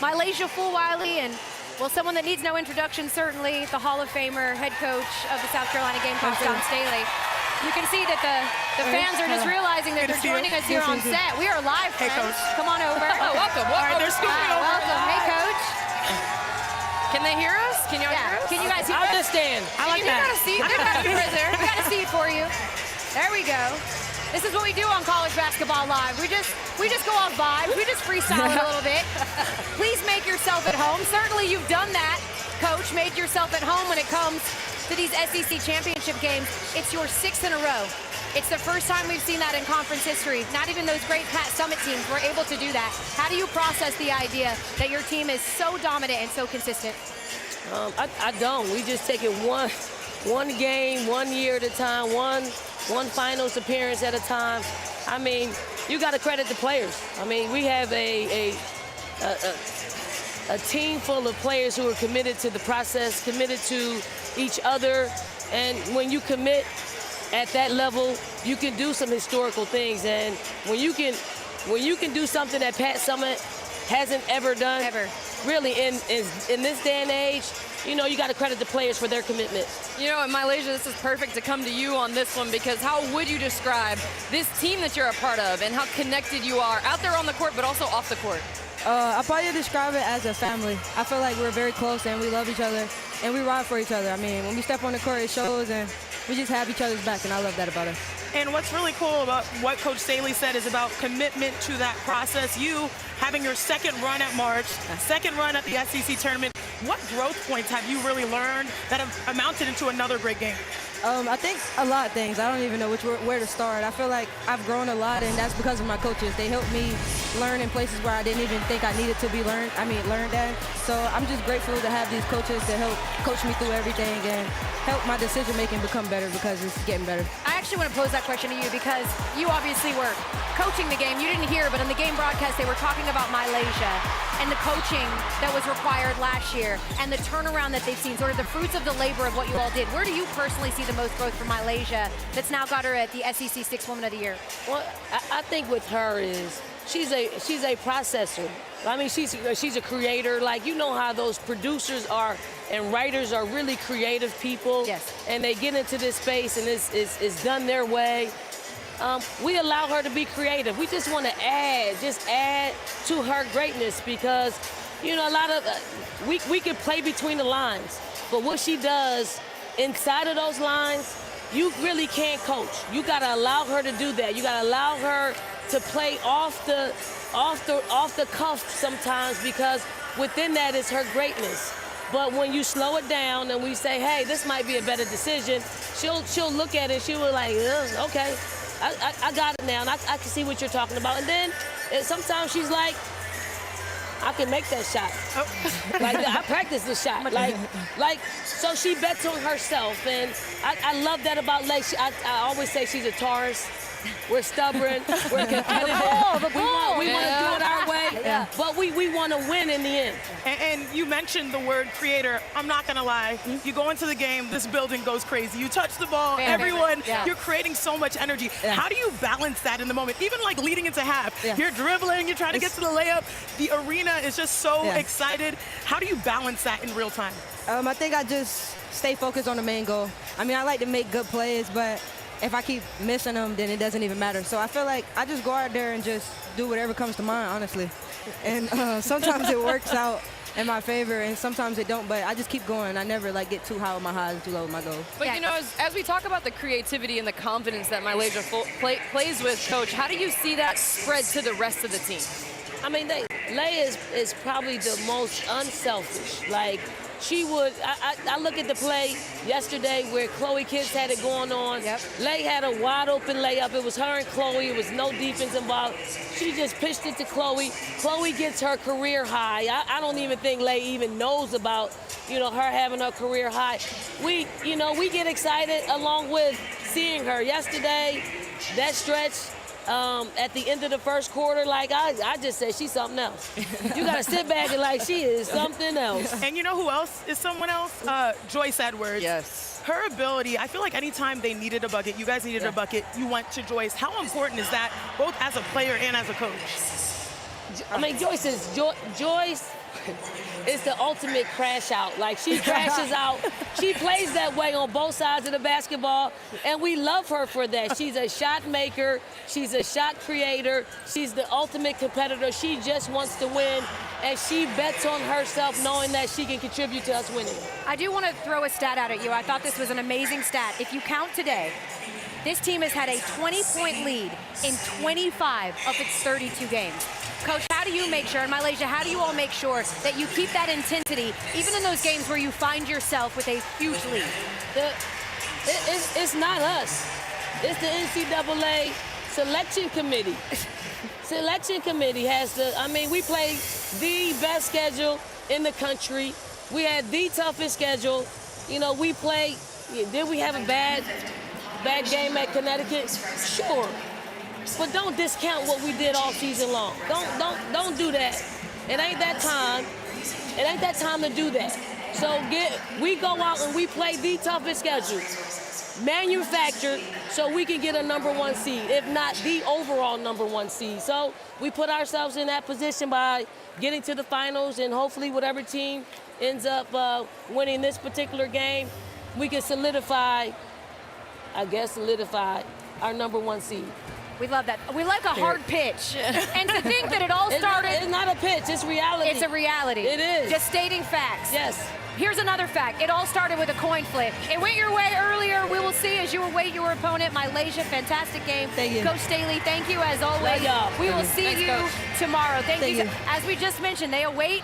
MiLaysia Fulwiley, and, well, someone that needs no introduction, certainly, the Hall of Famer, head coach of the South Carolina Gamecocks, Staley. You can see that the fans are just realizing that they're joining us here on set. We are live, friends. Hey, Coach. Come on over. Oh, welcome. All right, they're scooting over. Welcome. Hey, Coach. Can they hear us? Can y'all hear us? Can you guys hear I'll us? just stand. I like that. You got a seat. Good enough right there. We got a seat for you. There we go. This is what we do on College Basketball Live. We just go off vibes. We just freestyle it a little bit. Please make yourself at home. Certainly you've done that, Coach. Made yourself at home when it comes to these SEC championship games. It's your 6th in a row. It's the first time we've seen that in conference history. Not even those great Pat Summit teams were able to do that. How do you process the idea that your team is so dominant and so consistent? I don't. We just take it one game, 1 year at a time, one finals appearance at a time. I mean, you got to credit the players. I mean, we have a team full of players who are committed to the process, committed to each other, and when you commit at that level, you can do some historical things. And when you can do something that Pat Summit hasn't ever done, really in this day and age, you know, you got to credit the players for their commitment. You know, MiLaysia, this is perfect to come to you on this one, because how would you describe this team that you're a part of and how connected you are out there on the court, but also off the court? I'll probably describe it as a family. I feel like we're very close and we love each other and we ride for each other. I mean, when we step on the court, it shows, and we just have each other's back, and I love that about us. And what's really cool about what Coach Staley said is about commitment to that process. You having your 2nd run at March, 2nd run at the SEC tournament, what growth points have you really learned that have amounted into another great game? I think a lot of things. I don't even know where to start. I feel like I've grown a lot, and that's because of my coaches. They helped me learn in places where I didn't even think I needed to be learned at. So I'm just grateful to have these coaches to help coach me through everything and help my decision-making become better, because it's getting better. I actually want to pose that question to you, because you obviously were coaching the game. You didn't hear, but in the game broadcast, they were talking about MiLaysia and the coaching that was required last year and the turnaround that they've seen, sort of the fruits of the labor of what you all did. Where do you personally see the most growth from MiLaysia that's now got her at the SEC 6th Woman of the Year? Well, I think with her is she's a processor. I mean, she's a creator. Like, you know how those producers are and writers are really creative people. Yes. And they get into this space and it's done their way. We allow her to be creative. We just want to add to her greatness, because, you know, a lot of we can play between the lines, but what she does inside of those lines, you really can't coach. You got to allow her to do that. You got to allow her to play off the cuff sometimes, because within that is her greatness. But when you slow it down and we say, hey, this might be a better decision, she'll look at it and she'll be like, okay, I got it now, and I can see what you're talking about. And then sometimes she's like, I can make that shot. Oh. Like, I practice the shot. Like, so she bets on herself, and I love that about Laysia. I always say she's a Taurus. We're stubborn. We're competitive. We want to do it our way, but we want to win in the end. And you mentioned the word creator. I'm not going to lie. You go into the game, this building goes crazy. You touch the ball, everyone, you're creating so much energy. How do you balance that in the moment? Even like leading into half, you're dribbling, you're trying to get to the layup. The arena is just so excited. How do you balance that in real time? I think I just stay focused on the main goal. I mean, I like to make good plays, but if I keep missing them, then it doesn't even matter. So I feel like I just go out there and just do whatever comes to mind, honestly. And sometimes it works out in my favor, and sometimes it don't, but I just keep going. I never get too high with my highs and too low with my goals. But you know, as we talk about the creativity and the confidence that MiLaysia plays with, Coach, how do you see that spread to the rest of the team? I mean, Lay is probably the most unselfish. Like, she would, I look at the play yesterday where Chloe Kids had it going on. Lay had a wide open layup. It was her and Chloe. It was no defense involved. She just pitched it to Chloe. Chloe gets her career high. I don't even think Lay even knows about, you know, her having her career high. We get excited along with seeing her yesterday, that stretch. At the end of the first quarter, like I just said, she's something else. You got to sit back and like, she is something else. And you know who else is someone else? Joyce Edwards. Yes. Her ability, I feel like anytime they needed a bucket, you guys needed a bucket, you went to Joyce. How important is that, both as a player and as a coach? I mean, Joyce is the ultimate crash out. Like, she crashes out. She plays that way on both sides of the basketball, and we love her for that. She's a shot maker. She's a shot creator. She's the ultimate competitor. She just wants to win, and she bets on herself knowing that she can contribute to us winning. I do want to throw a stat out at you. I thought this was an amazing stat. If you count today, this team has had a 20-point lead in 25 of its 32 games. Coach, how do you make sure, and MiLaysia, how do you all make sure that you keep that intensity, even in those games where you find yourself with a huge lead? It's not us. It's the NCAA selection committee. Selection committee has we play the best schedule in the country. We had the toughest schedule. You know, we play, did we have a bad game at Connecticut? Sure. But don't discount what we did all season long. Don't do that. It ain't that time. It ain't that time to do that. So we go out and we play the toughest schedule, manufactured, so we can get a #1 seed, if not the overall #1 seed. So we put ourselves in that position by getting to the finals, and hopefully whatever team ends up winning this particular game, we can solidify our #1 seed. We love that. We like a hard pitch. And to think that it all started... It's not a pitch, it's reality. It's a reality. It is. Just stating facts. Yes. Here's another fact. It all started with a coin flip. It went your way earlier. We will see as you await your opponent. MiLaysia, fantastic game. Thank you. Coach Staley, thank you as always. Love y'all. We will see Thanks, you Coach. tomorrow. Thank you. you. As we just mentioned, they await